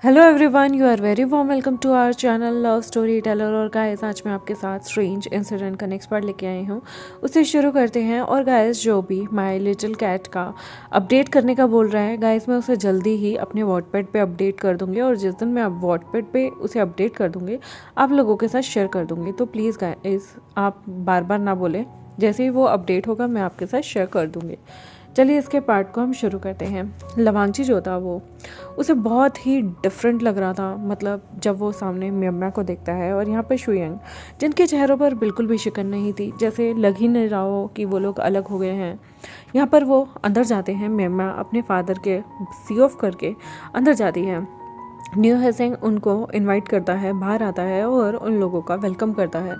Hello everyone, you are very warm welcome to our channel love story teller. और guys, आज मैं आपके साथ स्ट्रेंज इंसिडेंट का नेक्स्ट पार्ट लेके आई हूँ। उसे शुरू करते हैं। और गाइस, जो भी माय लिटिल कैट का अपडेट करने का बोल रहा है गाइस, मैं उसे जल्दी ही अपने वॉटपैड पे अपडेट कर दूँगी। और जिस दिन मैं वॉटपैड पे उसे अपडेट कर दूँगी आप लोगों के साथ शेयर कर दूँगी। तो प्लीज़ गाइस, आप बार बार ना बोलें, जैसे ही वो अपडेट होगा मैं आपके साथ शेयर कर दूँगी। चलिए इसके पार्ट को हम शुरू करते हैं। लवांची जो था वो उसे बहुत ही डिफरेंट लग रहा था। मतलब जब वो सामने म्यम्मा को देखता है और यहाँ पर शुयंग, जिनके चेहरों पर बिल्कुल भी शिकन नहीं थी, जैसे लग ही नहीं रहा हो कि वो लोग अलग हो गए हैं। यहाँ पर वो अंदर जाते हैं। म्यम्मा अपने फादर के सी ऑफ करके अंदर जाती है। न्यू हेसेंग उनको इनवाइट करता है, बाहर आता है और उन लोगों का वेलकम करता है।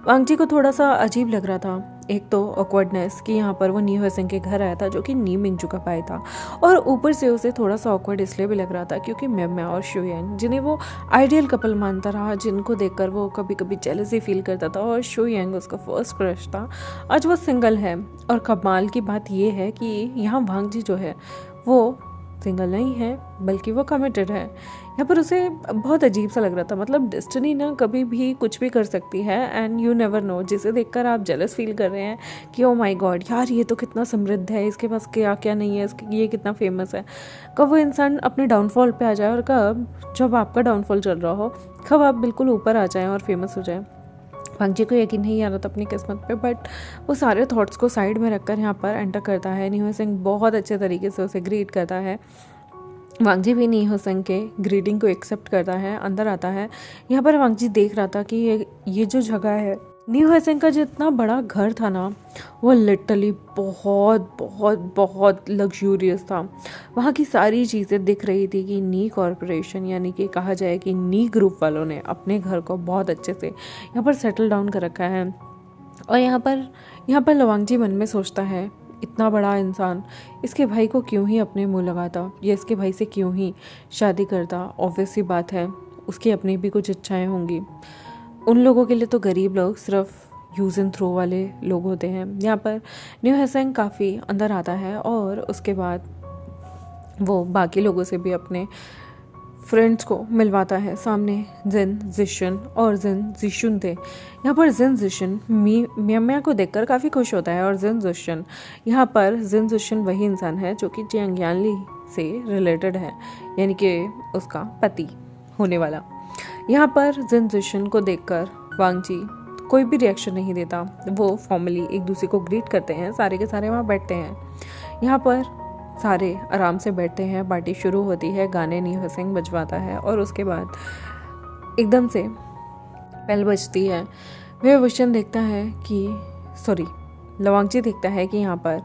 वांगजी को थोड़ा सा अजीब लग रहा था। एक तो ऑकवर्डनेस कि यहाँ पर वो न्यू हेसेंग के घर आया था जो कि नी मिंगजू का भाई था, और ऊपर से उसे थोड़ा सा ऑकवर्ड इसलिए भी लग रहा था क्योंकि म्यम्मा और शुयंग, जिन्हें वो आइडियल कपल मानता रहा, जिनको देखकर वो कभी कभी जेलसी फील करता था, और शुयंग उसका फर्स्ट क्रश था, आज वो सिंगल है। और कमाल की बात ये है कि यहाँ वांगजी जो है वो सिंगल नहीं है बल्कि वो कमिटेड है। यहाँ पर उसे बहुत अजीब सा लग रहा था। मतलब डेस्टिनी ना कभी भी कुछ भी कर सकती है, एंड यू नेवर नो। जिसे देखकर आप जेलस फील कर रहे हैं कि ओ माय गॉड यार, ये तो कितना समृद्ध है, इसके पास क्या क्या नहीं है, इसके ये कितना फेमस है। कब वो इंसान अपने डाउनफॉल पे आ जाए, और कब जब आपका डाउनफॉल चल रहा हो कब आप बिल्कुल ऊपर आ जाएं और फेमस हो जाएं। वांगजी को यकीन नहीं आ रहा था अपनी किस्मत पे, बट वो सारे थॉट्स को साइड में रखकर यहाँ पर एंटर करता है। न्यू हेसेंग बहुत अच्छे तरीके से उसे ग्रीट करता है। वांगजी भी न्यू हेसेंग के ग्रीटिंग को एक्सेप्ट करता है, अंदर आता है। यहाँ पर वांगजी देख रहा था कि ये जो जगह है, न्यू हेसेंग का जितना बड़ा घर था ना, वो लिटरली बहुत बहुत बहुत लग्जूरियस था। वहाँ की सारी चीज़ें दिख रही थी कि नी कॉरपोरेशन, यानी कि कहा जाए कि नी ग्रुप वालों ने अपने घर को बहुत अच्छे से यहाँ पर सेटल डाउन कर रखा है। और यहाँ पर लवांगजी मन में सोचता है, इतना बड़ा इंसान इसके भाई को क्यों ही अपने मुंह लगाता, या इसके भाई से क्यों ही शादी करता। ऑब्वियस सी बात है, उसकी अपनी भी कुछ इच्छाएं होंगी। उन लोगों के लिए तो गरीब लोग सिर्फ यूज़ एंड थ्रो वाले लोग होते हैं। यहाँ पर न्यू हेसेंग काफ़ी अंदर आता है, और उसके बाद वो बाकी लोगों से भी अपने फ्रेंड्स को मिलवाता है। सामने जिन जिशन और जिन जिशुन थे। यहाँ पर जिन जिशन म्यम्मा को देखकर काफ़ी खुश होता है, और जिन जिशन, यहाँ पर जिन जिशन वही इंसान है जो कि जियांग यानली से रिलेटेड है, यानी कि उसका पति होने वाला। यहाँ पर जिन जिशन को देखकर वांगजी कोई भी रिएक्शन नहीं देता। वो फॉर्मली एक दूसरे को ग्रीट करते हैं, सारे के सारे वहाँ बैठते हैं। यहाँ पर सारे आराम से बैठते हैं, पार्टी शुरू होती है, गाने न्यू हेसेंग बजवाता है, और उसके बाद एकदम से बेल बजती है। वह विशन देखता है कि लवांगजी देखता है कि यहाँ पर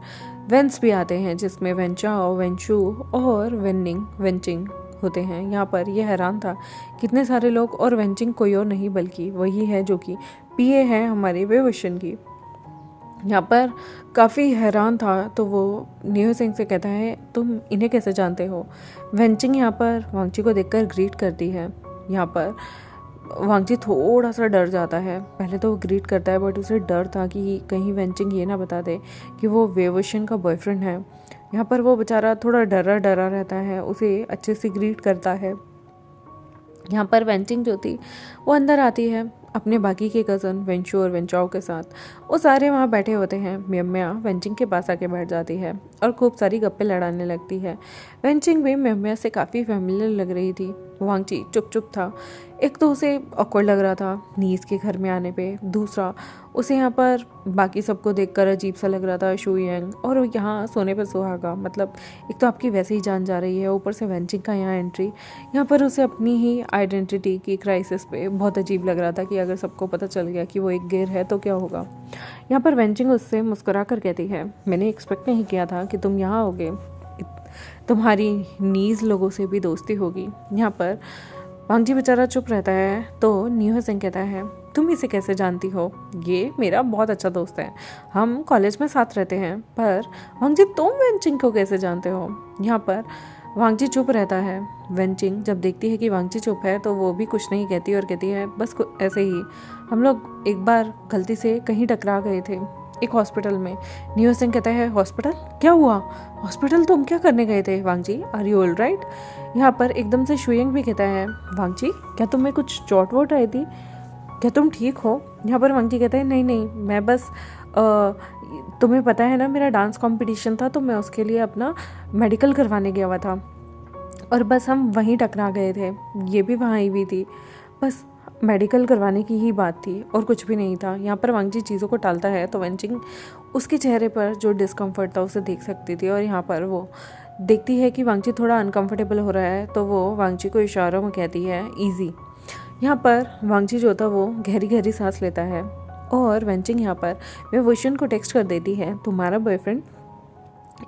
वेंस भी आते हैं, जिसमें वेंचाओ, वेंचू और वेंचिंग होते हैं। यहाँ पर यह हैरान था कितने सारे लोग, और वेंचिंग कोई और नहीं बल्कि वही है जो कि पीए है हमारे वे विशन की। यहाँ पर काफ़ी हैरान था, तो वो न्यू हेसेंग से कहता है, तुम इन्हें कैसे जानते हो। वेंचिंग यहाँ पर वांगजी को देखकर ग्रीट करती है। यहाँ पर वांगजी थोड़ा सा डर जाता है। पहले तो वो ग्रीट करता है, बट उसे डर था कि कहीं वेंचिंग ये ना बता दे कि वो वेवोशन का बॉयफ्रेंड है। यहाँ पर वो बेचारा थोड़ा डरा डरा रहता है, उसे अच्छे से ग्रीट करता है। यहाँ पर वेंचिंग जो थी वो अंदर आती है अपने बाकी के कज़न वेंचू और वेंचाओ के साथ। वो सारे वहाँ बैठे होते हैं। म्यम्मा वेंचिंग के पास आके बैठ जाती है और खूब सारी गप्पे लड़ाने लगती है। वेंचिंग भी म्यम्मा से काफ़ी फैमिलियर लग रही थी। वांगजी चुप चुप था। एक तो उसे ऑकवर्ड लग रहा था नीस के घर में आने पे, दूसरा उसे यहाँ पर बाकी सबको देखकर अजीब सा लग रहा था, शुयंग, और यहाँ सोने पर सुहागा। मतलब एक तो आपकी वैसे ही जान जा रही है, ऊपर से वेंचिंग का यहाँ एंट्री। यहाँ पर उसे अपनी ही आइडेंटिटी की क्राइसिस पे बहुत अजीब लग रहा था कि अगर सबको पता चल गया कि वो एक गेर है तो क्या होगा। यहाँ पर वेंचिंग उससे मुस्कुरा कर कहती है, मैंने एक्सपेक्ट नहीं किया था कि तुम यहाँ आओगे, तुम्हारी नीज लोगों से भी दोस्ती होगी। यहाँ पर वांगजी बेचारा चुप रहता है, तो न्यू हेसेंग कहता है, तुम इसे कैसे जानती हो, ये मेरा बहुत अच्छा दोस्त है, हम कॉलेज में साथ रहते हैं। पर वांगजी, तुम वेंचिंग को कैसे जानते हो। यहाँ पर वांगजी चुप रहता है। वेंचिंग जब देखती है कि वांगजी चुप है तो वो भी कुछ नहीं कहती, और कहती है, बस ऐसे ही हम लोग एक बार गलती से कहीं टकरा गए थे, एक हॉस्पिटल में। नियो सिंह कहता है हॉस्पिटल, क्या हुआ? हॉस्पिटल तुम क्या करने गए थे Wang ji? Are you all right? यहाँ पर एकदम से शुयंग भी कहता है वांग जी क्या तुम्हें कुछ चोट वोट आई थी? क्या तुम ठीक हो? यहाँ पर वांग जी कहता है नहीं नहीं, मैं बस तुम्हें पता है ना मेरा डांस कंपटीशन था, तो मैं उसके लिए अपना मेडिकल करवाने गया हुआ था और बस हम वहीं टकरा गए थे। ये भी वहाँ आई हुई थी, बस मेडिकल करवाने की ही बात थी और कुछ भी नहीं था। यहाँ पर वांग जी चीज़ों को टालता है तो वेंचिंग उसके चेहरे पर जो डिस्कम्फर्ट था उसे देख सकती थी और यहाँ पर वो देखती है कि वांग जी थोड़ा अनकंफर्टेबल हो रहा है, तो वो वांग जी को इशारों में कहती है ईजी। यहाँ पर वांग जी जो था वो गहरी गहरी सांस लेता है और वेंचिंग यहाँ पर वेवोशन को टेक्स्ट कर देती है तुम्हारा बॉयफ्रेंड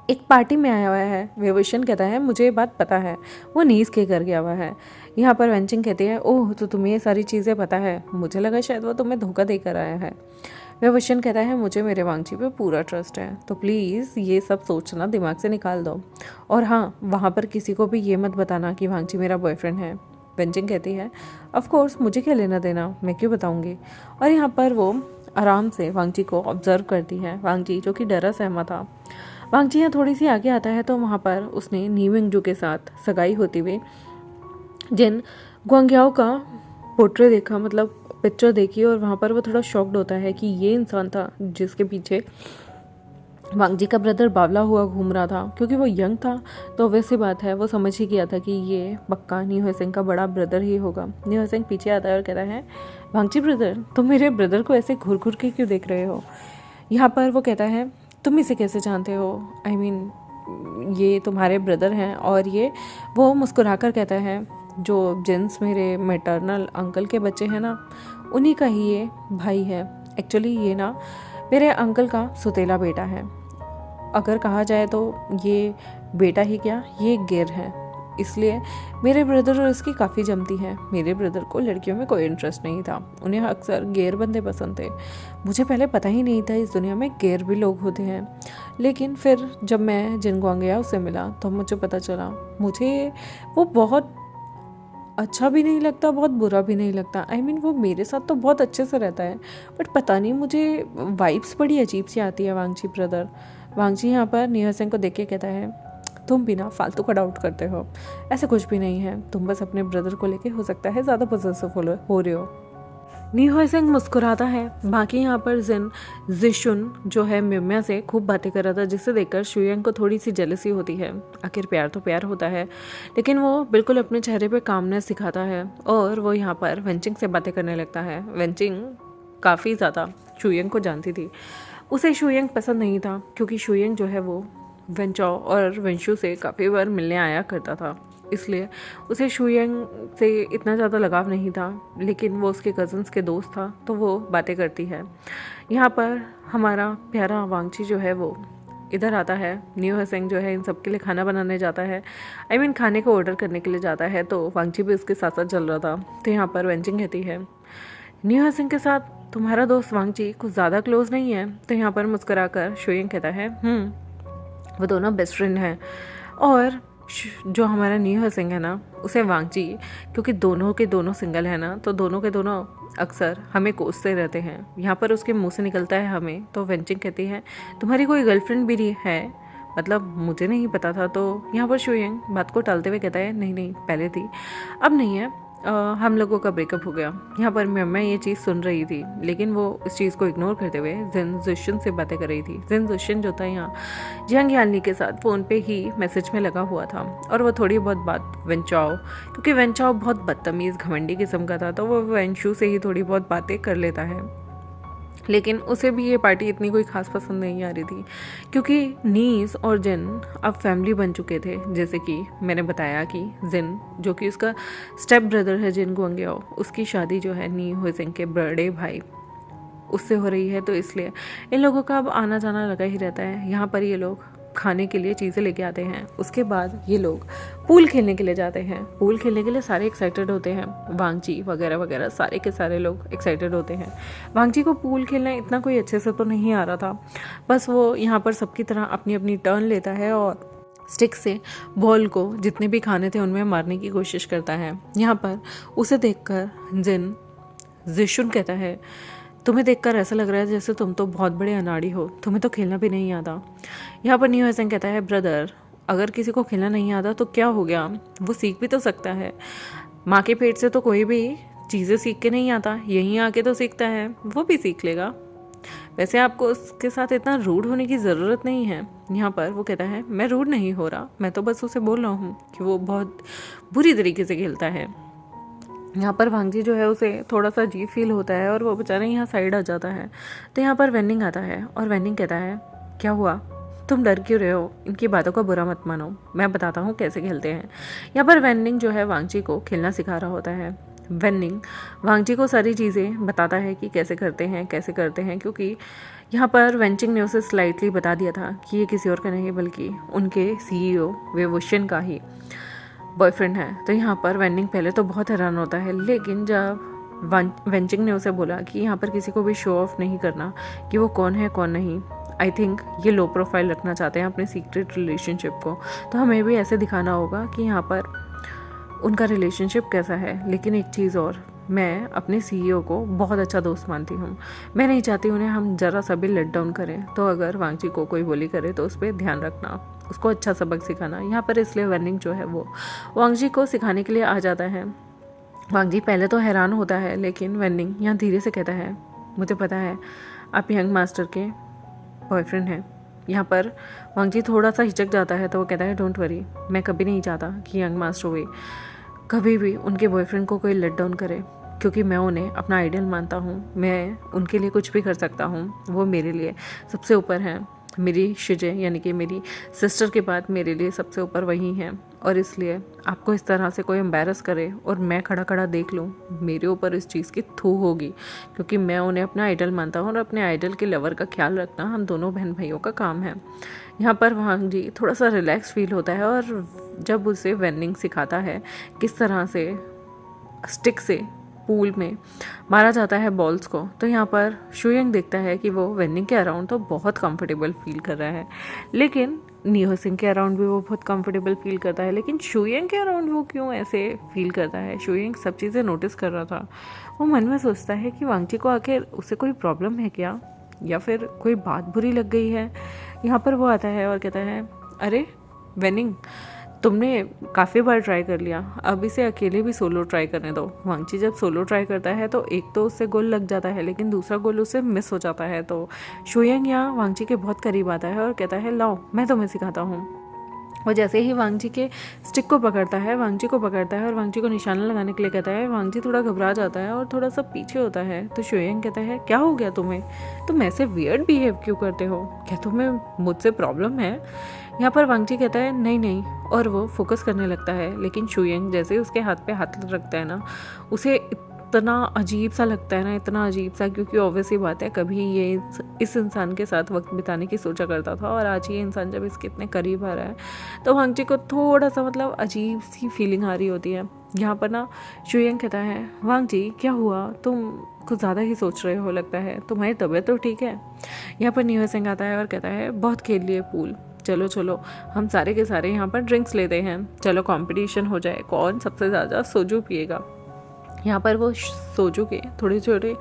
एक पार्टी में आया हुआ है। वेवोशन कहता है मुझे ये बात पता है, वो नीज के घर गया हुआ है। यहाँ पर वेंचिंग कहती है ओह तो तुम्हें ये सारी चीज़ें पता है, मुझे लगा शायद वो तुम्हें धोखा देकर आया है। वेवोशन कहता है मुझे मेरे वांग जी पे पूरा ट्रस्ट है, तो प्लीज़ ये सब सोचना दिमाग से निकाल दो, और हाँ वहाँ पर किसी को भी ये मत बताना कि वांग जी मेरा बॉयफ्रेंड है। वेंचिंग कहती है ऑफ कोर्स मुझे क्या लेना देना, मैं क्यों बताऊंगी। और यहाँ पर वो आराम से वांग जी को ऑब्जर्व करती है। वांग जी जो कि डरा सहमा था। वांग जी यहाँ थोड़ी सी आगे आता है तो वहाँ पर उसने नी वेंगजू के साथ सगाई होती हुई जिन गुआंग्याओ का पोर्ट्रे देखा, मतलब पिक्चर देखी, और वहाँ पर वो थोड़ा शॉक्ड होता है कि ये इंसान था जिसके पीछे वांग जी का ब्रदर बावला हुआ घूम रहा था। क्योंकि वो यंग था तो वैसी बात है वो समझ ही गया था कि ये पक्का नियो सिंह का बड़ा ब्रदर ही होगा। नियो सिंह पीछे आता है और कहता है वांग जी ब्रदर तुम मेरे ब्रदर को ऐसे घूर घूर के क्यों देख रहे हो? यहाँ पर वो कहता है तुम इसे कैसे जानते हो? आई मीन ये तुम्हारे ब्रदर हैं। और ये वो मुस्कुरा कर कहता है जो जेंट्स मेरे मैटरनल अंकल के बच्चे हैं ना, उन्हीं का ही ये भाई है। एक्चुअली ये ना मेरे अंकल का सुतेला बेटा है, अगर कहा जाए तो ये बेटा ही क्या ये गेर है, इसलिए मेरे ब्रदर और इसकी काफ़ी जमती है। मेरे ब्रदर को लड़कियों में कोई इंटरेस्ट नहीं था, उन्हें अक्सर गेर बंदे पसंद थे। मुझे पहले पता ही नहीं था इस दुनिया में गेर भी लोग होते हैं, लेकिन फिर जब मैं जिन गुआंग्याओ से मिला तो मुझे पता चला मुझे वो बहुत अच्छा भी नहीं लगता, बहुत बुरा भी नहीं लगता। आई मीन वो मेरे साथ तो बहुत अच्छे से रहता है, बट पता नहीं मुझे वाइब्स बड़ी अजीब सी आती है वांग जी ब्रदर। वांग जी यहाँ पर नियो सिंह को देख के कहता है तुम भी ना फालतू का डाउट करते हो, ऐसा कुछ भी नहीं है, तुम बस अपने ब्रदर को लेके हो सकता है ज़्यादा पॉसेसिव हो रहे हो। नियो सिंह मुस्कुराता है। बाकी यहाँ पर जिशुन जो है मिम्या से खूब बातें कर रहा था, जिससे देखकर शुयंग को थोड़ी सी जेलसी होती है। आखिर प्यार तो प्यार होता है, लेकिन वो बिल्कुल अपने चेहरे पे कामनेस दिखाता है और वो यहाँ पर वेंचिंग से बातें करने लगता है। वेंचिंग काफ़ी ज़्यादा शुयंग को जानती थी। उसे शुयंग पसंद नहीं था क्योंकि शुयंग जो है वो वेंचाओ और वेंशु से काफ़ी बार मिलने आया करता था, इसलिए उसे शुयंग से इतना ज़्यादा लगाव नहीं था। लेकिन वो उसके कज़न्स के दोस्त था तो वो बातें करती है। यहाँ पर हमारा प्यारा वांग जी जो है वो इधर आता है। नियो सिंह जो है इन सब के लिए खाना बनाने जाता है, आई मीन खाने को ऑर्डर करने के लिए जाता है, तो वांग जी भी उसके साथ साथ चल रहा था। तो यहाँ पर वेंचिंग कहती है नियो सिंह के साथ तुम्हारा दोस्त वांग जी कुछ ज़्यादा क्लोज नहीं है? तो यहाँ पर मुस्कुरा कर शुयंग कहता है वो दोनों बेस्ट फ्रेंड हैं। और जो हमारा नियो सिंह है ना उसे वांग जी, क्योंकि दोनों के दोनों सिंगल है ना, तो दोनों के दोनों अक्सर हमें कोसते रहते हैं। यहाँ पर उसके मुंह से निकलता है हमें, तो वेंचिंग कहती है तुम्हारी कोई गर्लफ्रेंड भी है? मतलब मुझे नहीं पता था। तो यहाँ पर शुयंग बात को टालते हुए कहता है नहीं नहीं पहले थी, अब नहीं है, हम लोगों का ब्रेकअप हो गया। यहाँ पर मैं ये चीज़ सुन रही थी, लेकिन वो इस चीज़ को इग्नोर करते हुए जिन जुशन से बातें कर रही थी। जिन जुशन जो था यहाँ जियांग यानी के साथ फ़ोन पे ही मैसेज में लगा हुआ था, और वो थोड़ी बहुत बात वेंचाओ, क्योंकि वेंचाओ बहुत बदतमीज़ घमंडी किस्म का था, तो वो वेंशु से ही थोड़ी बहुत बातें कर लेता है। लेकिन उसे भी ये पार्टी इतनी कोई खास पसंद नहीं आ रही थी, क्योंकि नीस और जिन अब फैमिली बन चुके थे। जैसे कि मैंने बताया कि जिन जो कि उसका स्टेप ब्रदर है जिन गुआंग्याओ, उसकी शादी जो है नी हो सिंह के बड़े भाई उससे हो रही है, तो इसलिए इन लोगों का अब आना जाना लगा ही रहता है। यहाँ पर ये लोग खाने के लिए चीज़ें लेके आते हैं, उसके बाद ये लोग पूल खेलने के लिए जाते हैं। पूल खेलने के लिए सारे एक्साइटेड होते हैं, वांग जी वगैरह वगैरह सारे के सारे लोग एक्साइटेड होते हैं। वांग जी को पूल खेलना इतना कोई अच्छे से तो नहीं आ रहा था, बस वो यहाँ पर सबकी तरह अपनी अपनी टर्न लेता है और स्टिक से बॉल को जितने भी खाने थे उनमें मारने की कोशिश करता है। यहाँ पर उसे देखकर जिन जिशुन कहता है तुम्हें देखकर ऐसा लग रहा है जैसे तुम तो बहुत बड़े अनाड़ी हो, तुम्हें तो खेलना भी नहीं आता। यहाँ पर न्यू हसन कहता है, ब्रदर अगर किसी को खेलना नहीं आता तो क्या हो गया, वो सीख भी तो सकता है। माँ के पेट से तो कोई भी चीज़ें सीख के नहीं आता, यहीं आके तो सीखता है, वो भी सीख लेगा। वैसे आपको उसके साथ इतना रूड होने की ज़रूरत नहीं है। यहाँ पर वो कहता है, मैं रूड नहीं हो रहा, मैं तो बस उसे बोल रहा हूँ कि वो बहुत बुरी तरीके से खेलता है। यहाँ पर वांगजी जो है उसे थोड़ा सा अजीब फील होता है और वो बेचारा यहाँ साइड आ जाता है। तो यहाँ पर वेनिंग आता है और वेनिंग कहता है, क्या हुआ, तुम डर क्यों रहे हो, इनकी बातों का बुरा मत मानो, मैं बताता हूँ कैसे खेलते हैं। यहाँ पर वेनिंग जो है वांगजी को खेलना सिखा रहा होता है। वेनिंग वांगजी को सारी चीज़ें बताता है कि कैसे करते हैं, क्योंकि यहाँ पर वेंचिंग ने उसे स्लाइटली बता दिया था कि ये किसी और का नहीं बल्कि उनके CEO वेवोशियन का ही बॉयफ्रेंड है। तो यहाँ पर वेनिंग पहले तो बहुत हैरान होता है, लेकिन जब वेंचिंग ने उसे बोला कि यहाँ पर किसी को भी शो ऑफ नहीं करना कि वो कौन है कौन नहीं, आई थिंक ये लो प्रोफाइल रखना चाहते हैं अपने सीक्रेट रिलेशनशिप को, तो हमें भी ऐसे दिखाना होगा कि यहाँ पर उनका रिलेशनशिप कैसा है। लेकिन एक चीज़ और, मैं अपने CEO को बहुत अच्छा दोस्त मानती हूँ, मैं नहीं चाहती उन्हें हम ज़रा सा भी लेट डाउन करें, तो अगर वांगजी को कोई बोली करे तो उस पर ध्यान रखना, उसको अच्छा सबक सिखाना। यहाँ पर इसलिए वेनिंग जो है वो वांगजी को सिखाने के लिए आ जाता है। वांगजी पहले तो हैरान होता है, लेकिन वेनिंग यहाँ धीरे से कहता है, मुझे पता है आप यंग मास्टर के बॉयफ्रेंड हैं। यहाँ पर वांगजी थोड़ा सा हिचक जाता है, तो वो कहता है, डोंट वरी, मैं कभी नहीं चाहता कि यंग मास्टर हुए कभी भी उनके बॉयफ्रेंड को कोई लेट डाउन करे, क्योंकि मैं उन्हें अपना आइडल मानता हूँ, मैं उनके लिए कुछ भी कर सकता हूँ, वो मेरे लिए सबसे ऊपर हैं। मेरी शिजे यानी कि मेरी सिस्टर के बाद मेरे लिए सबसे ऊपर वही हैं, और इसलिए आपको इस तरह से कोई एम्बैरस करे और मैं खड़ा खड़ा देख लूँ, मेरे ऊपर इस चीज़ की थू होगी, क्योंकि मैं उन्हें अपना आइडल मानता हूँ और अपने आइडल के लवर का ख्याल रखना हम दोनों बहन भाइयों का काम है। यहाँ पर वांगजी थोड़ा सा रिलैक्स फील होता है, और जब उसे वेनिंग सिखाता है किस तरह से स्टिक से पूल में मारा जाता है बॉल्स को, तो यहाँ पर शुयंग देखता है कि वो वेनिंग के अराउंड तो बहुत कंफर्टेबल फील कर रहा है, लेकिन न्यू हसन के अराउंड भी वो बहुत कंफर्टेबल फील करता है, लेकिन शुयंग के अराउंड वो क्यों ऐसे फील करता है। शुयंग सब चीज़ें नोटिस कर रहा था, वो मन में सोचता है कि वांगजी को आखिर उसे कोई प्रॉब्लम है क्या, या फिर कोई बात बुरी लग गई है। यहाँ पर वो आता है और कहता है, अरे वेनिंग, तुमने काफ़ी बार ट्राई कर लिया, अब इसे अकेले भी सोलो ट्राई करने दो। वांगजी जब सोलो ट्राई करता है तो एक तो उससे गोल लग जाता है, लेकिन दूसरा गोल उससे मिस हो जाता है। तो शुयंग यहाँ वांगजी के बहुत करीब आता है और कहता है, लाओ मैं तुम्हें सिखाता हूँ। वो जैसे ही वांगजी के स्टिक को पकड़ता है, वांगजी को पकड़ता है और वांगजी को निशाना लगाने के लिए कहता है, वांगजी थोड़ा घबरा जाता है और थोड़ा सा पीछे होता है। तो शुयंग कहता है, क्या हो गया तुम्हें, तुम ऐसे वियर्ड बिहेव क्यों करते हो, क्या तुम्हें मुझसे प्रॉब्लम है। यहाँ पर वांगजी कहता है, नहीं नहीं, और वो फोकस करने लगता है, लेकिन शुयंग जैसे ही उसके हाथ पे हाथ रखता है ना, उसे इतना अजीब सा लगता है ना, इतना अजीब सा, क्योंकि ऑब्वियस ही बात है कभी ये इस इंसान के साथ वक्त बिताने की सोचा करता था, और आज ये इंसान जब इसके इतने करीब आ रहा है तो वांगजी को थोड़ा सा मतलब अजीब सी फीलिंग आ रही होती है। यहाँ पर ना शुयंग कहता है, वांगजी क्या हुआ, तुम कुछ ज़्यादा ही सोच रहे हो, लगता है तुम्हारी तबीयत तो ठीक है। यहाँ पर न्यू हसन आता है और कहता है, बहुत खेल लिए पूल, चलो चलो हम सारे के सारे यहाँ पर ड्रिंक्स लेते हैं, चलो कंपटीशन हो जाए कौन सबसे ज़्यादा सोजू पिएगा। यहाँ पर वो सोजू के थोड़े छोटे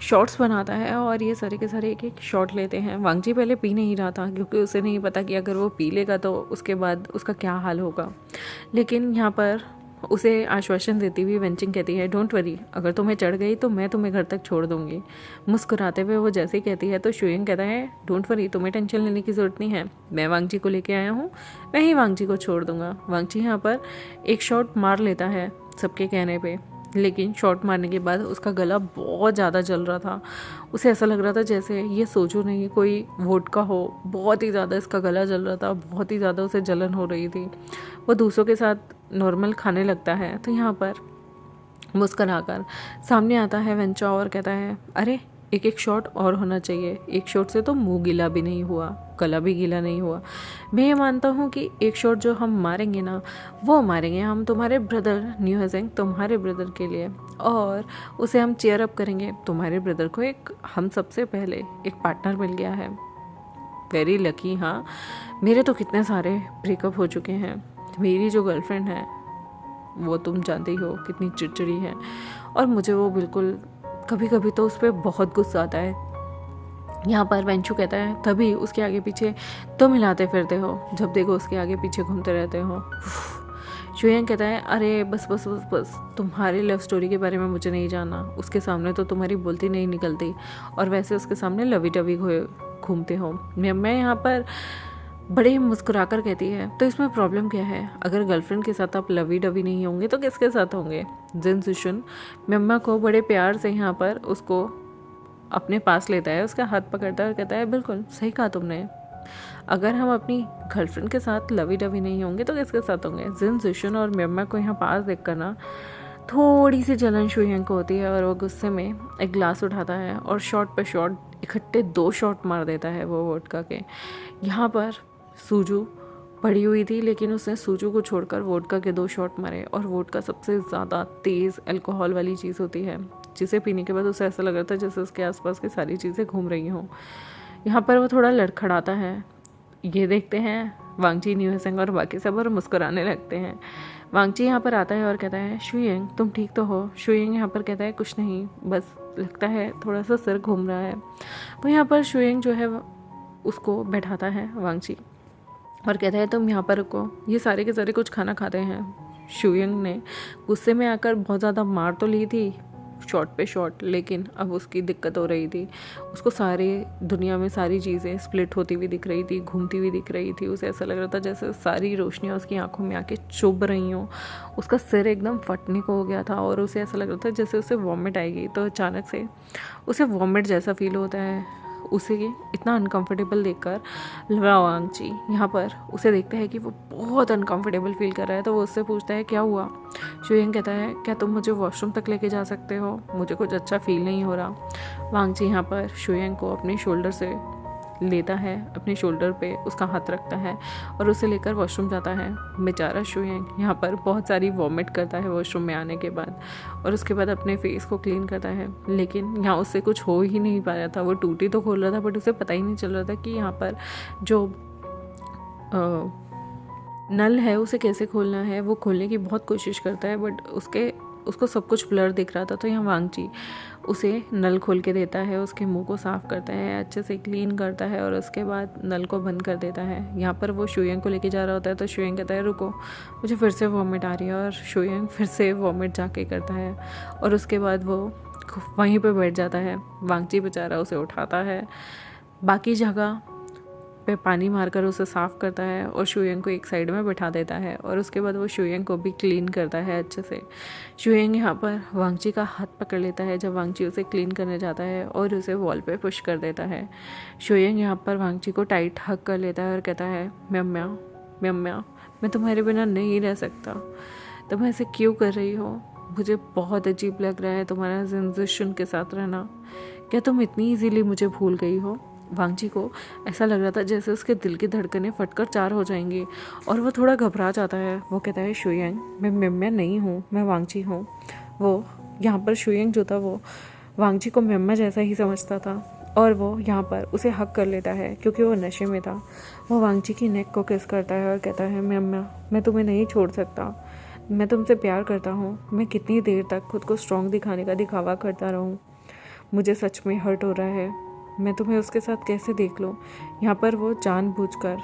शॉट्स बनाता है और ये सारे के सारे एक एक शॉट लेते हैं। वांगजी पहले पी नहीं रहा था, क्योंकि उसे नहीं पता कि अगर वो पी लेगा तो उसके बाद उसका क्या हाल होगा, लेकिन यहाँ पर उसे आश्वासन देती हुई वेंचिंग कहती है, डोंट वरी, अगर तुम्हें चढ़ गई तो मैं तुम्हें घर तक छोड़ दूंगी। मुस्कुराते हुए वो जैसे ही कहती है तो शुयंग कहता है, डोंट वरी, तुम्हें टेंशन लेने की ज़रूरत नहीं है, मैं वांगजी को लेके आया हूँ, मैं ही वांगजी को छोड़ दूंगा। वांगजी यहाँ पर एक शॉट मार लेता है सबके कहने पर, लेकिन शॉट मारने के बाद उसका गला बहुत ज़्यादा जल रहा था। उसे ऐसा लग रहा था जैसे ये सोचो नहीं कोई वोडका हो, बहुत ही ज़्यादा इसका गला जल रहा था, बहुत ही ज़्यादा उसे जलन हो रही थी। वो दूसरों के साथ नॉर्मल खाने लगता है, तो यहाँ पर मुस्कुराकर सामने आता है वेंचा और कहता है, अरे एक एक शॉट और होना चाहिए, एक शॉट से तो मुंह गीला भी नहीं हुआ, गला भी गीला नहीं हुआ। मैं ये मानता हूँ कि एक शॉट जो हम मारेंगे ना, वो मारेंगे हम तुम्हारे ब्रदर न्यू हसन, तुम्हारे ब्रदर के लिए, और उसे हम चेयर अप करेंगे। तुम्हारे ब्रदर को एक हम सबसे पहले एक पार्टनर मिल गया है, वेरी लकी। हाँ, मेरे तो कितने सारे ब्रेकअप हो चुके हैं, मेरी जो गर्लफ्रेंड है वो तुम जानते ही हो कितनी चिड़चिड़ी है, और मुझे वो बिल्कुल कभी कभी तो उस पर बहुत गुस्सा आता है। यहाँ पर वेंचू कहता है तभी उसके आगे पीछे तुम हिलाते फिरते हो, जब देखो उसके आगे पीछे घूमते रहते हो। शुयंग कहता है अरे बस बस बस बस, तुम्हारी लव स्टोरी के बारे में मुझे नहीं जानना, उसके सामने तो तुम्हारी बोलती नहीं निकलती और वैसे उसके सामने लवी डवी घूमते हो। मैं यहाँ पर बड़े मुस्कुरा कर कहती है तो इसमें प्रॉब्लम क्या है, अगर गर्लफ्रेंड के साथ आप लवी डवी नहीं होंगे तो किसके साथ होंगे। जिन सुशन मम्मा को बड़े प्यार से यहाँ पर उसको अपने पास लेता है, उसका हाथ पकड़ता है और कहता है बिल्कुल सही कहा तुमने, अगर हम अपनी गर्लफ्रेंड के साथ लवी डवी नहीं होंगे तो किसके साथ होंगे। जिन सुशन और मम्मा को यहाँ पास देख कर ना थोड़ी सी जलन शुयंग को होती है और वो गुस्से में एक ग्लास उठाता है और शॉट पे शॉट इकट्ठे 2 शॉट मार देता है वो वोडका के। यहाँ पर सूजू पड़ी हुई थी लेकिन उसने सूजू को छोड़कर वोडका के 2 शॉट मारे और वोडका सबसे ज़्यादा तेज़ अल्कोहल वाली चीज़ होती है जिसे पीने के बाद उसे ऐसा लग रहा था जैसे उसके आसपास की सारी चीज़ें घूम रही हों। यहाँ पर वो थोड़ा लड़खड़ाता है। ये देखते हैं वांगची, न्यूसेंग और बाकी सब और मुस्कुराने लगते हैं। वांगची यहाँ पर आता है और कहता है शुयंग तुम ठीक तो हो। शुयंग यहाँ पर कहता है कुछ नहीं, बस लगता है थोड़ा सा सिर घूम रहा है। वो यहाँ पर शुयंग जो है उसको बैठाता है वांगची और कहता है तुम यहाँ पर रुको, ये सारे के सारे कुछ खाना खाते हैं। शुयंग ने गुस्से में आकर बहुत ज़्यादा मार तो ली थी शॉट पे शॉट, लेकिन अब उसकी दिक्कत हो रही थी, उसको सारे दुनिया में सारी चीज़ें स्प्लिट होती हुई दिख रही थी, घूमती हुई दिख रही थी। उसे ऐसा लग रहा था जैसे सारी रोशनियाँ उसकी आंखों में आके चुभ रही हों। उसका सिर एकदम फटने को हो गया था और उसे ऐसा लग रहा था जैसे उसे वॉमिट आएगी। तो अचानक से उसे वॉमिट जैसा फील होता है। उसे इतना अनकंफर्टेबल देखकर वांगची यहाँ पर उसे देखता है कि वो बहुत अनकंफर्टेबल फील कर रहा है। तो वो उससे पूछता है क्या हुआ। शुयंग कहता है क्या तुम मुझे वॉशरूम तक लेके जा सकते हो, मुझे कुछ अच्छा फील नहीं हो रहा। वांगची यहाँ पर शुयंग को अपने शोल्डर से लेता है, अपने शोल्डर पे उसका हाथ रखता है और उसे लेकर वॉशरूम जाता है। बेचारा शुयंग यहाँ पर बहुत सारी वॉमिट करता है वॉशरूम में आने के बाद और उसके बाद अपने फेस को क्लीन करता है, लेकिन यहाँ उससे कुछ हो ही नहीं पा रहा था। वो टूटी तो खोल रहा था बट उसे पता ही नहीं चल रहा था कि यहाँ पर जो नल है उसे कैसे खोलना है। वो खोलने की बहुत कोशिश करता है बट उसको सब कुछ ब्लर दिख रहा था। तो यहाँ वांगची उसे नल खोल के देता है, उसके मुंह को साफ़ करता है, अच्छे से क्लीन करता है और उसके बाद नल को बंद कर देता है। यहाँ पर वो शुयंग को लेके जा रहा होता है तो शुयंग कहता है रुको, मुझे फिर से वॉमिट आ रही है और शुयंग फिर से वॉमिट जाके करता है और उसके बाद वो वहीं पे बैठ जाता है। वांगची बेचारा उसे उठाता है, बाकी जगह पे पानी मारकर उसे साफ़ करता है और शुयंग को एक साइड में बैठा देता है और उसके बाद वो शुयंग को भी क्लीन करता है अच्छे से। शुयंग यहाँ पर वांगची का हाथ पकड़ लेता है जब वांगची उसे क्लीन करने जाता है और उसे वॉल पे पुश कर देता है। शुयंग यहाँ पर वांगची को टाइट हग कर लेता है और कहता है म्या मैं तुम्हारे बिना नहीं रह सकता, तुम ऐसे क्यों कर रही हो, मुझे बहुत अजीब लग रहा है तुम्हारा जिन के साथ रहना, क्या तुम इतनी ईजीली मुझे भूल गई हो। वांगची को ऐसा लग रहा था जैसे उसके दिल की धड़कनें फटकर 4 हो जाएंगी और वो थोड़ा घबरा जाता है। वो कहता है शुयंग मैं नहीं हूँ, मैं वांगची हूँ। वो यहाँ पर शुयंग जो था वो वांगची को मम्मा जैसा ही समझता था और वो यहाँ पर उसे हक कर लेता है क्योंकि वो नशे में था। वो वांगची की नेक को किस करता है और कहता है मम्मा मैं तुम्हें नहीं छोड़ सकता, मैं तुमसे प्यार करता हूँ, मैं कितनी देर तक खुद को स्ट्रॉन्ग दिखाने का दिखावा करता रहूँ, मुझे सच में हर्ट हो रहा है, मैं तुम्हें उसके साथ कैसे देख लूँ। यहाँ पर वो जानबूझकर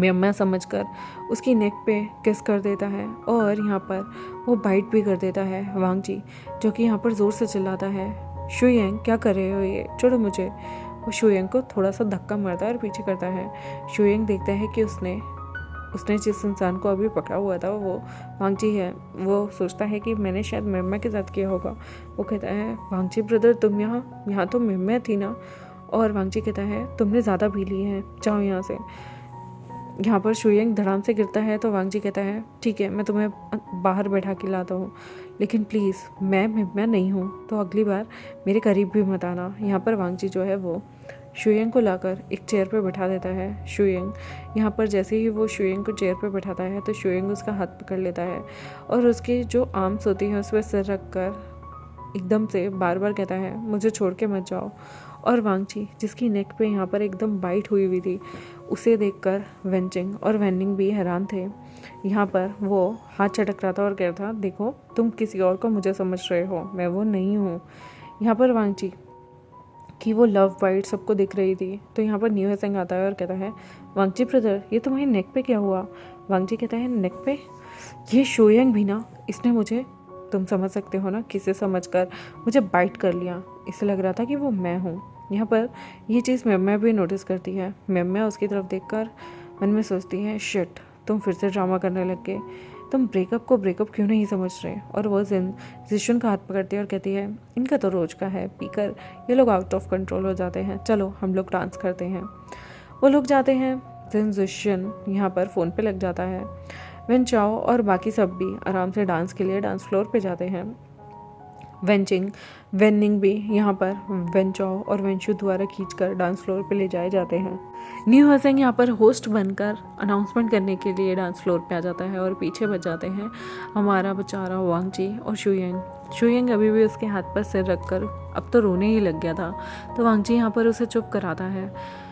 मम्मा समझकर उसकी नेक पे किस कर देता है और यहाँ पर वो बाइट भी कर देता है वांगची, जो कि यहाँ पर ज़ोर से चिल्लाता है शुयंग क्या कर रहे हो, ये छोड़ो मुझे। वो शुयंग को थोड़ा सा धक्का मारता है और पीछे करता है। शुयंग देखता है कि उसने जिस इंसान को अभी पकड़ा हुआ था वो वांगची है। वो सोचता है कि मैंने शायद मम्मा के साथ किया होगा। वो कहता है वांगची ब्रदर तुम यहाँ तो मम्मा थी ना। और वांगची कहता है तुमने ज़्यादा पी ली है, जाओ यहाँ से। यहाँ पर शुयंग धड़ाम से गिरता है तो वांगची कहता है ठीक है मैं तुम्हें बाहर बैठा के लाता हूँ, लेकिन प्लीज़ मैं मम्मा नहीं हूँ तो अगली बार मेरे करीब भी मत आना। यहाँ पर वांगची जो है वो शुयंग को लाकर एक चेयर पर बैठा देता है। शुयंग यहाँ पर जैसे ही वो शुयंग को चेयर पर बैठाता है तो शुयंग उसका हाथ पकड़ लेता है और उसके जो आर्म्स होती हैं उस पर सिर रख कर एकदम से बार बार कहता है मुझे छोड़ के मत जाओ। और वांगची जिसकी नेक पे यहाँ पर एकदम बाइट हुई थी उसे देखकर वेंचिंग और वेनिंग भी हैरान थे। यहाँ पर वो हाथ चटक रहा था और कह रहा था देखो तुम किसी और को मुझे समझ रहे हो, मैं वो नहीं हूँ। यहाँ पर वांगची कि वो लव बाइट सबको दिख रही थी। तो यहाँ पर न्यू सिंह आता है और कहता है, वांगची ब्रदर ये तुम्हारी नेक पे क्या हुआ? वांगची कहता है, नेक पे? ये शोयंग भी ना, इसने मुझे, तुम समझ सकते हो ना, किसे समझकर मुझे बाइट कर लिया। इसे लग रहा था कि वो मैं हूँ। यहाँ पर ये चीज़ मेम्या भी नोटिस करती है। मेम्या उसकी तरफ देखकर मन में सोचती है, शिट, तुम फिर से ड्रामा करने लग गए, तुम ब्रेकअप को ब्रेकअप क्यों नहीं समझ रहे? और वो जिशुन का हाथ पकड़ती है और कहती है, इनका तो रोज का है, पीकर ये लोग आउट ऑफ कंट्रोल हो जाते हैं, चलो हम लोग डांस करते हैं। वो लोग जाते हैं। जिशुन यहाँ पर फ़ोन पे लग जाता है। वेन चाओ और बाकी सब भी आराम से डांस के लिए डांस फ्लोर पे जाते हैं। वेनिंग भी यहाँ पर वेन चाओ और वेंशु द्वारा खींचकर डांस फ्लोर पे ले जाए जाते हैं। न्यू हसेंग यहाँ पर होस्ट बनकर अनाउंसमेंट करने के लिए डांस फ्लोर पे आ जाता है और पीछे बच जाते हैं हमारा बेचारा वांगची और शुयंग। शुयंग अभी भी उसके हाथ पर सिर रखकर अब तो रोने ही लग गया था। तो वांगची यहाँ पर उसे चुप कराता है।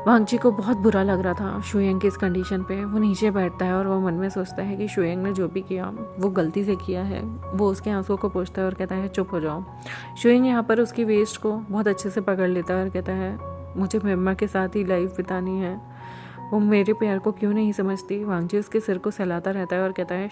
वांगची को बहुत बुरा लग रहा था शुयंग की इस कंडीशन पे। वो नीचे बैठता है और वो मन में सोचता है कि शुयंग ने जो भी किया वो गलती से किया है। वो उसके आंसुओं को पोंछता है और कहता है, चुप हो जाओ। शुयंग यहाँ पर उसकी वेस्ट को बहुत अच्छे से पकड़ लेता है और कहता है, मुझे मेम्मा के साथ ही लाइफ बितानी है, वो मेरे प्यार को क्यों नहीं समझती। वांगची उसके सिर को सहलाता रहता है और कहता है,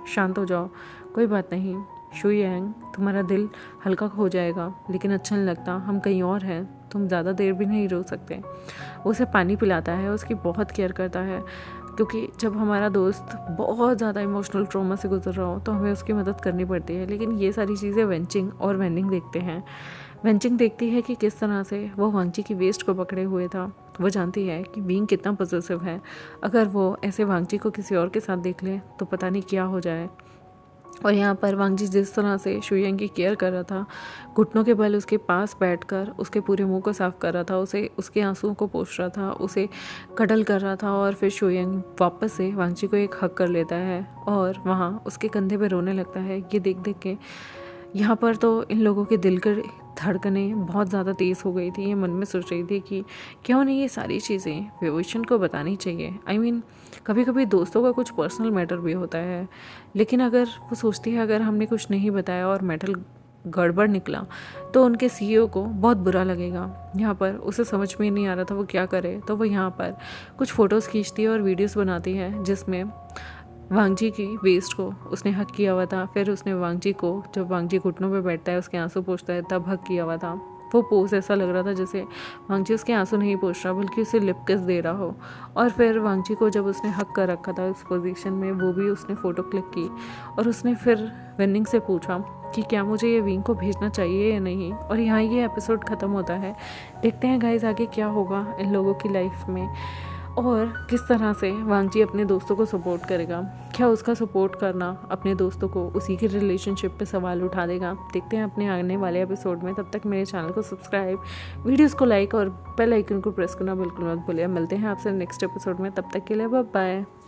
शांत हो जाओ, कोई बात नहीं शुयंग, तुम्हारा दिल हल्का हो जाएगा, लेकिन अच्छा नहीं लगता, हम कहीं और हैं, तुम ज़्यादा देर भी नहीं रो सकते। वो उसे पानी पिलाता है, उसकी बहुत केयर करता है, क्योंकि जब हमारा दोस्त बहुत ज़्यादा इमोशनल ट्रॉमा से गुजर रहा हो तो हमें उसकी मदद करनी पड़ती है। लेकिन ये सारी चीज़ें वेंचिंग और वेनिंग देखते हैं। वेंचिंग देखती है कि किस तरह से वो वांगची की वेस्ट को पकड़े हुए था। वो जानती है कि बीइंग कितना पॉजिटिव है, अगर वो ऐसे वांगची को किसी और के साथ देख ले तो पता नहीं क्या हो जाए। और यहाँ पर वांगची जिस तरह से शुयंग की केयर कर रहा था, घुटनों के बल उसके पास बैठकर उसके पूरे मुंह को साफ कर रहा था, उसे उसके आंसुओं को पोंछ रहा था, उसे कटल कर रहा था। और फिर शुयंग वापस से वांगची को एक हक कर लेता है और वहाँ उसके कंधे पे रोने लगता है। ये देख देख के यहाँ पर तो इन लोगों के दिल की धड़कनें बहुत ज़्यादा तेज़ हो गई थी। ये मन में सोच रही थी कि क्यों नहीं ये सारी चीज़ें विभूषण को बतानी चाहिए। I mean, कभी कभी दोस्तों का कुछ पर्सनल मैटर भी होता है, लेकिन अगर वो सोचती है अगर हमने कुछ नहीं बताया और मैटर गड़बड़ निकला तो उनके सीईओ को बहुत बुरा लगेगा। यहाँ पर उसे समझ में नहीं आ रहा था वो क्या करे। तो वो यहाँ पर कुछ फ़ोटोज़ खींचती है और वीडियोज़ बनाती है जिसमें वांगची की वेस्ट को उसने हक किया हुआ था। फिर उसने वांगची को, जब वांगची घुटनों पे बैठता है उसके आंसू पोंछता है, तब हक किया हुआ था। वो पोज ऐसा लग रहा था जैसे वांगची उसके आंसू नहीं पोंछ रहा बल्कि उसे लिप किस दे रहा हो। और फिर वांगची को जब उसने हक कर रखा था उस पोजीशन में, वो भी उसने फ़ोटो क्लिक की और उसने फिर वेनिंग से पूछा कि क्या मुझे ये विंग को भेजना चाहिए या नहीं। और यहाँ ये एपिसोड ख़त्म होता है। देखते हैं गाइस आगे क्या होगा इन लोगों की लाइफ में और किस तरह से वांगची अपने दोस्तों को सपोर्ट करेगा। क्या उसका सपोर्ट करना अपने दोस्तों को उसी के रिलेशनशिप पे सवाल उठा देगा। देखते हैं अपने आने वाले एपिसोड में। तब तक मेरे चैनल को सब्सक्राइब, वीडियोस को लाइक और बेल आइकन को प्रेस करना बिल्कुल मत भूलिए। मिलते हैं आपसे नेक्स्ट एपिसोड में, तब तक के लिए बाय बाय।